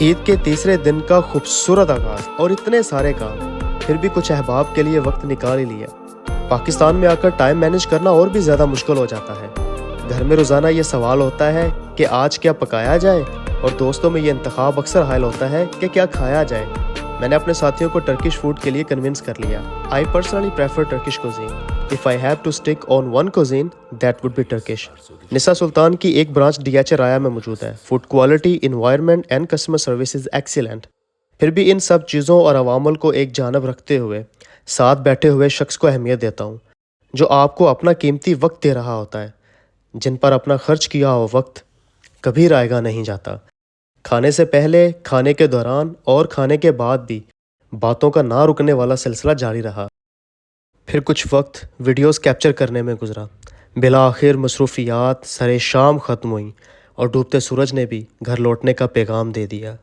عید کے تیسرے دن کا خوبصورت آغاز اور اتنے سارے کام، پھر بھی کچھ احباب کے لیے وقت نکال ہی لیا۔ پاکستان میں آ کر ٹائم مینیج کرنا اور بھی زیادہ مشکل ہو جاتا ہے۔ گھر میں روزانہ یہ سوال ہوتا ہے کہ آج کیا پکایا جائے، اور دوستوں میں یہ انتخاب اکثر حائل ہوتا ہے کہ کیا کھایا جائے۔ میں نے اپنے ساتھیوں کو ٹرکش فوڈ کے لیے کنونس کر لیا۔ I personally prefer Turkish cuisine. If I have to stick on one cuisine, that would be Turkish. نسا سلطان کی ایک برانچ DH رایا میں موجود ہے۔ Food quality, environment and customer service is excellent. پھر بھی ان سب چیزوں اور عوامل کو ایک جانب رکھتے ہوئے ساتھ بیٹھے ہوئے شخص کو اہمیت دیتا ہوں، جو آپ کو اپنا قیمتی وقت دے رہا ہوتا ہے، جن پر اپنا خرچ کیا ہوا وقت کبھی رائے گا نہیں جاتا۔ کھانے سے پہلے، کھانے کے دوران اور کھانے کے بعد بھی باتوں کا نہ رکنے والا سلسلہ جاری رہا۔ پھر کچھ وقت ویڈیوز کیپچر کرنے میں گزرا۔ بالآخر مصروفیات سر شام ختم ہوئیں اور ڈوبتے سورج نے بھی گھر لوٹنے کا پیغام دے دیا۔